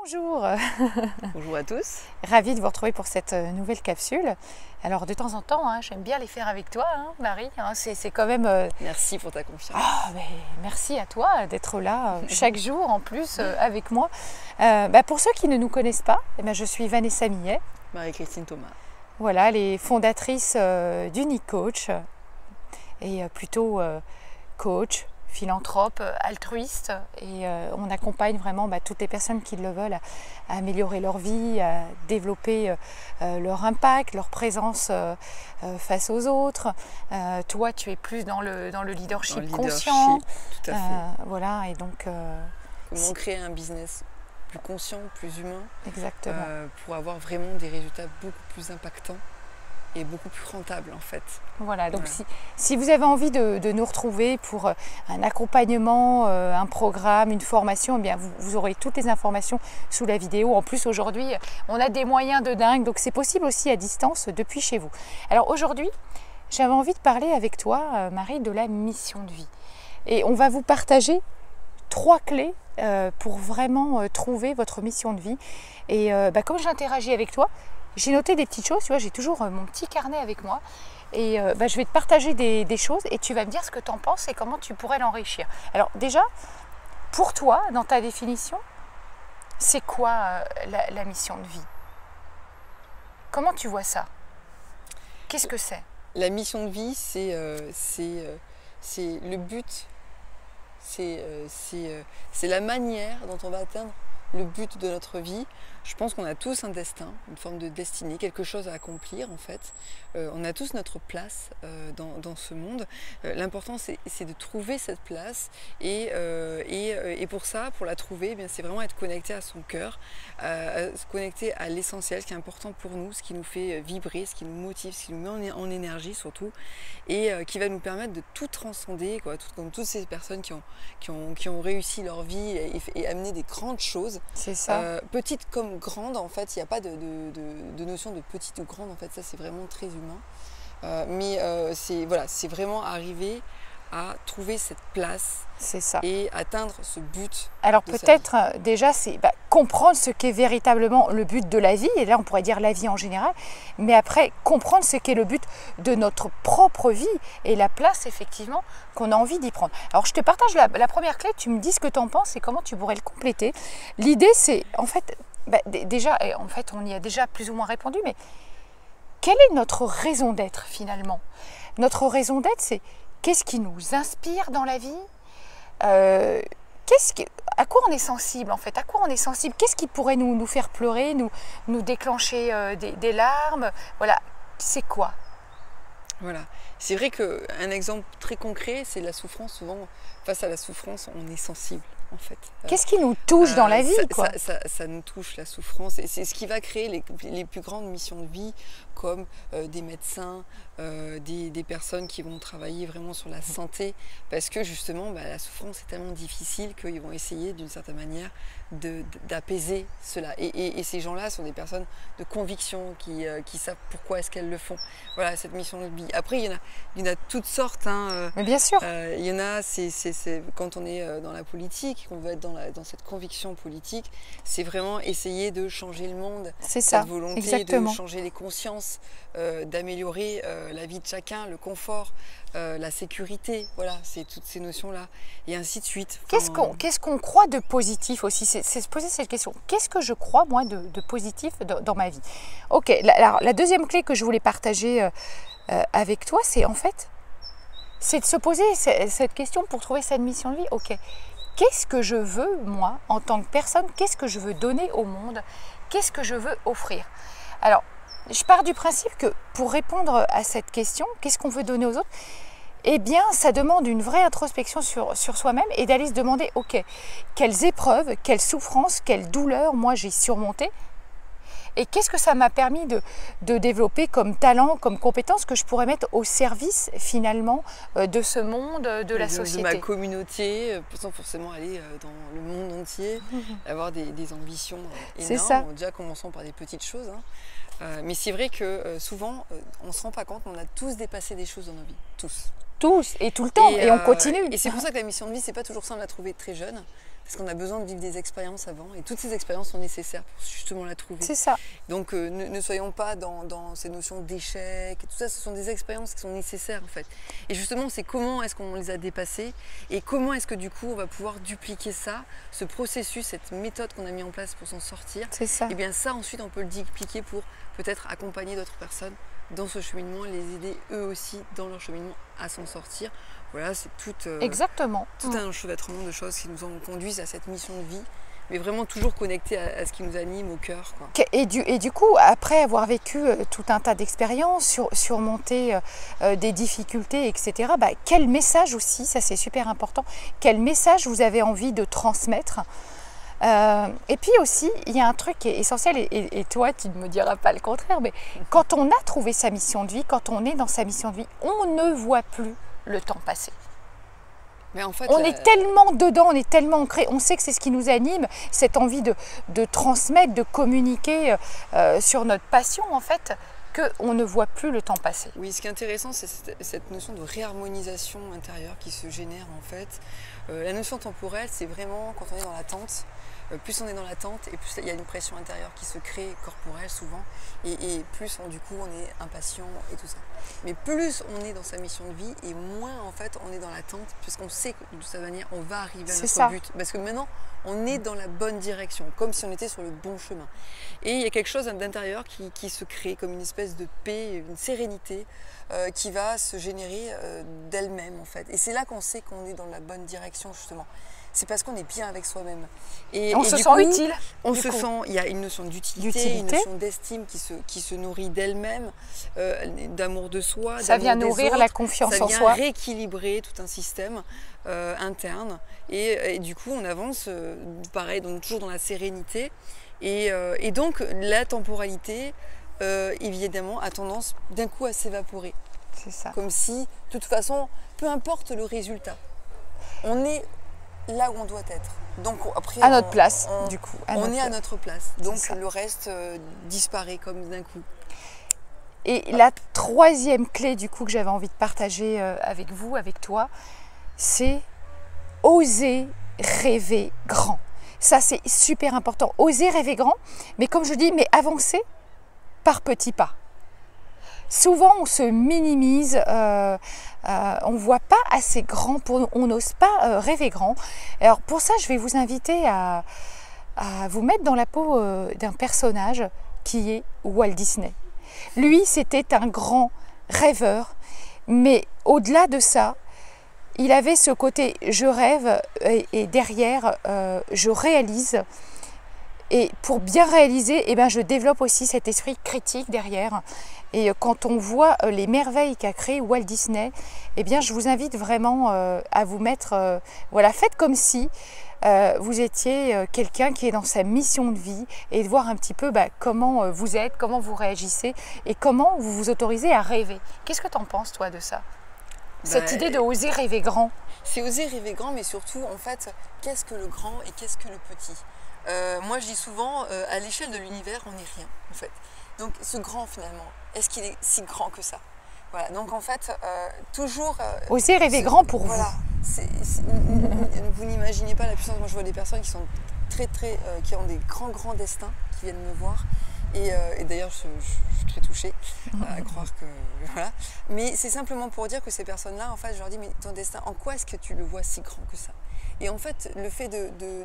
Bonjour. Bonjour à tous. Ravie de vous retrouver pour cette nouvelle capsule. Alors de temps en temps, j'aime bien les faire avec toi, Marie. C'est quand même... Merci pour ta confiance. Merci à toi d'être là chaque jour en plus avec moi. Pour ceux qui ne nous connaissent pas, je suis Vanessa Millet. Marie-Christine Thomas. Voilà, les fondatrices d'Unicoach et plutôt coach, philanthrope, altruiste, et on accompagne vraiment toutes les personnes qui le veulent à améliorer leur vie, à développer leur impact, leur présence face aux autres. Toi, tu es plus dans le leadership conscient. Tout à fait. Voilà, et donc... Comment créer un business plus conscient, plus humain, exactement. Pour avoir vraiment des résultats beaucoup plus impactants et beaucoup plus rentables en fait. Voilà, donc si vous avez envie de nous retrouver pour un accompagnement, un programme, une formation, vous aurez toutes les informations sous la vidéo. En plus aujourd'hui, on a des moyens de dingue, donc c'est possible aussi à distance depuis chez vous. Alors aujourd'hui, j'avais envie de parler avec toi, Marie, de la mission de vie. Et on va vous partager 3 clés pour vraiment trouver votre mission de vie. Et comme j'interagis avec toi, j'ai noté des petites choses, tu vois, j'ai toujours mon petit carnet avec moi. Et je vais te partager des choses et tu vas me dire ce que tu en penses et comment tu pourrais l'enrichir. Alors déjà, pour toi, dans ta définition, c'est quoi la mission de vie? Comment tu vois ça? Qu'est-ce que c'est? La mission de vie, c'est le but, c'est la manière dont on va atteindre le but de notre vie. Je pense qu'on a tous un destin, une forme de destinée, quelque chose à accomplir en fait. On a tous notre place dans ce monde. L'important c'est de trouver cette place et pour ça, pour la trouver, c'est vraiment être connecté à son cœur, se connecter à l'essentiel, ce qui est important pour nous, ce qui nous fait vibrer, ce qui nous motive, ce qui nous met en énergie surtout, et qui va nous permettre de tout transcender, comme toutes ces personnes qui ont réussi leur vie et amené des grandes choses. C'est ça. Petites comme grandes, en fait, il n'y a pas de notion de petite ou grande, en fait, ça c'est vraiment très humain. C'est vraiment arriver à trouver cette place, c'est ça, et atteindre ce but. Alors peut-être déjà c'est comprendre ce qu'est véritablement le but de la vie, et là on pourrait dire la vie en général, mais après comprendre ce qu'est le but de notre propre vie et la place effectivement qu'on a envie d'y prendre. Alors je te partage la première clé, tu me dis ce que tu en penses et comment tu pourrais le compléter. L'idée c'est en fait, déjà en fait on y a déjà plus ou moins répondu, mais quelle est notre raison d'être finalement? Notre raison d'être, c'est qu'est-ce qui nous inspire dans la vie? À quoi on est sensible en fait? À quoi on est sensible? Qu'est-ce qui pourrait nous faire pleurer, nous déclencher des larmes? Voilà, c'est quoi? Voilà, c'est vrai qu'un exemple très concret, c'est la souffrance. Souvent, face à la souffrance, on est sensible en fait. Qu'est-ce qui nous touche dans la vie ça nous touche, la souffrance, et c'est ce qui va créer les plus grandes missions de vie, comme des médecins, des personnes qui vont travailler vraiment sur la santé, parce que justement la souffrance est tellement difficile qu'ils vont essayer d'une certaine manière d'apaiser cela, et ces gens-là sont des personnes de conviction qui savent pourquoi est-ce qu'elles le font. Voilà, cette mission de vie. Après il y en a toutes sortes, mais bien sûr, il y en a, c'est quand on est dans la politique, qu'on veut être dans cette conviction politique, c'est vraiment essayer de changer le monde, c'est ça, cette volonté exactement. de changer les consciences, d'améliorer la vie de chacun, le confort, la sécurité, voilà, c'est toutes ces notions-là, et ainsi de suite. Qu'est-ce qu'on croit de positif aussi? C'est se poser cette question. Qu'est-ce que je crois, moi, de positif dans ma vie? Ok, alors la deuxième clé que je voulais partager avec toi, c'est en fait, c'est de se poser cette question pour trouver cette mission de vie. Ok, qu'est-ce que je veux, moi, en tant que personne? Qu'est-ce que je veux donner au monde? Qu'est-ce que je veux offrir? Alors, je pars du principe que pour répondre à cette question, qu'est-ce qu'on veut donner aux autres? Eh bien, ça demande une vraie introspection sur soi-même et d'aller se demander, ok, quelles épreuves, quelles souffrances, quelles douleurs, moi, j'ai surmontées, et qu'est-ce que ça m'a permis de développer comme talent, comme compétence que je pourrais mettre au service finalement de ce monde, de la société. De ma communauté, sans forcément aller dans le monde entier, avoir des ambitions énormes. C'est ça. Déjà commençons par des petites choses. Mais c'est vrai que souvent, on ne se rend pas compte, on a tous dépassé des choses dans nos vies. Tous. Tous, et tout le temps, et on continue. Et c'est pour ça que la mission de vie, c'est pas toujours simple à trouver très jeune, parce qu'on a besoin de vivre des expériences avant, et toutes ces expériences sont nécessaires pour justement la trouver. C'est ça. Donc ne soyons pas dans ces notions d'échec, et tout ça, ce sont des expériences qui sont nécessaires en fait. Et justement, c'est comment est-ce qu'on les a dépassées, et comment est-ce que du coup on va pouvoir dupliquer ça, ce processus, cette méthode qu'on a mis en place pour s'en sortir. C'est ça. Et bien ça, ensuite, on peut le dupliquer pour peut-être accompagner d'autres personnes dans ce cheminement, les aider eux aussi dans leur cheminement à s'en sortir. Voilà, c'est exactement. Tout un enchevêtrement de choses qui nous conduisent à cette mission de vie, mais vraiment toujours connectés à ce qui nous anime au cœur, quoi. Et du coup, après avoir vécu tout un tas d'expériences, surmonter des difficultés, etc., quel message aussi, ça c'est super important, quel message vous avez envie de transmettre? Et puis aussi, il y a un truc qui est essentiel, et toi tu ne me diras pas le contraire, mais quand on a trouvé sa mission de vie, quand on est dans sa mission de vie, on ne voit plus le temps passer. Mais en fait, on est tellement dedans, on est tellement ancré, on sait que c'est ce qui nous anime, cette envie de transmettre, de communiquer sur notre passion en fait, qu'on ne voit plus le temps passer. Oui, ce qui est intéressant, c'est cette notion de réharmonisation intérieure qui se génère en fait. La notion temporelle, c'est vraiment quand on est dans l'attente. Plus on est dans l'attente et plus il y a une pression intérieure qui se crée, corporelle souvent, et plus du coup on est impatient et tout ça. Mais plus on est dans sa mission de vie et moins en fait on est dans l'attente, puisqu'on sait que de cette manière on va arriver à notre but. Parce que maintenant on est dans la bonne direction, comme si on était sur le bon chemin. Et il y a quelque chose d'intérieur qui se crée comme une espèce de paix, une sérénité qui va se générer d'elle-même en fait. Et c'est là qu'on sait qu'on est dans la bonne direction justement. C'est parce qu'on est bien avec soi-même. Et on se sent utile. Il y a une notion d'utilité, une notion d'estime qui se nourrit d'elle-même, d'amour de soi. Ça vient nourrir la confiance en soi. Ça vient rééquilibrer tout un système interne. Et du coup, on avance, pareil, donc toujours dans la sérénité. Et donc, la temporalité, évidemment, a tendance d'un coup à s'évaporer. C'est ça. Comme si, de toute façon, peu importe le résultat, on est là où on doit être. Donc après, à notre place, du coup. On est à notre place. Donc le reste disparaît comme d'un coup. Et la troisième clé, du coup, que j'avais envie de partager avec vous, avec toi, c'est oser rêver grand. Ça, c'est super important. Oser rêver grand, mais comme je dis, mais avancer par petits pas. Souvent, on se minimise, on ne voit pas assez grand, on n'ose pas rêver grand. Alors pour ça, je vais vous inviter à vous mettre dans la peau d'un personnage qui est Walt Disney. Lui, c'était un grand rêveur, mais au-delà de ça, il avait ce côté « je rêve » et derrière « je réalise ». Et pour bien réaliser, je développe aussi cet esprit critique derrière. Et quand on voit les merveilles qu'a créé Walt Disney, je vous invite vraiment à vous mettre, faites comme si vous étiez quelqu'un qui est dans sa mission de vie et de voir un petit peu comment vous êtes, comment vous réagissez et comment vous vous autorisez à rêver. Qu'est-ce que tu en penses, toi, de ça? Cette idée de oser rêver grand. C'est oser rêver grand, mais surtout, en fait, qu'est-ce que le grand et qu'est-ce que le petit? Moi, je dis souvent, à l'échelle de l'univers, on n'est rien, en fait. Donc, ce grand, finalement, est-ce qu'il est si grand que ça? Voilà, donc en fait, toujours... oser rêver grand pour vous. Voilà, vous n'imaginez pas la puissance. Moi, je vois des personnes qui sont qui ont des grands destins, qui viennent me voir. Et d'ailleurs, je suis très touchée à croire que... Voilà. Mais c'est simplement pour dire que ces personnes-là, en fait, je leur dis, mais ton destin, en quoi est-ce que tu le vois si grand que ça? Et en fait, le fait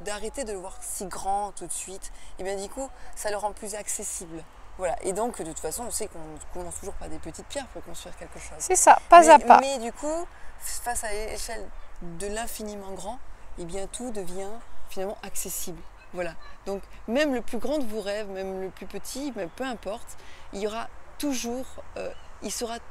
d'arrêter de le voir si grand tout de suite, et bien du coup, ça le rend plus accessible. Voilà. Et donc, de toute façon, on sait qu'on commence toujours par des petites pierres pour construire quelque chose. C'est ça, pas à pas. Mais du coup, face à l'échelle de l'infiniment grand, et bien tout devient finalement accessible. Voilà. Donc, même le plus grand de vos rêves, même le plus petit, même peu importe, il sera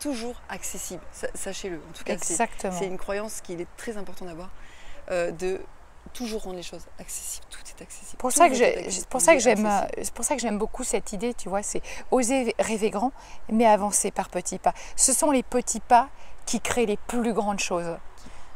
toujours accessible. Sachez-le. En tout cas, c'est une croyance qu'il est très important d'avoir, de toujours rendre les choses accessibles. Tout est accessible. C'est pour ça que j'aime beaucoup cette idée, tu vois, c'est oser rêver grand, mais avancer par petits pas. Ce sont les petits pas qui créent les plus grandes choses.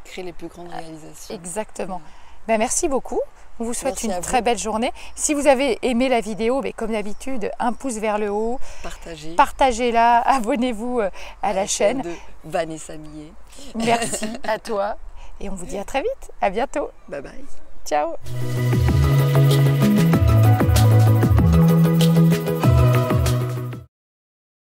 Qui créent les plus grandes réalisations. Exactement. Merci beaucoup. On vous souhaite Merci une à très vous. belle journée. Si vous avez aimé la vidéo, comme d'habitude, un pouce vers le haut. Partagez. Partagez-la, abonnez-vous à la chaîne. De Vanessa Millet. Merci à toi et on vous dit à très vite. À bientôt. Bye bye. Ciao.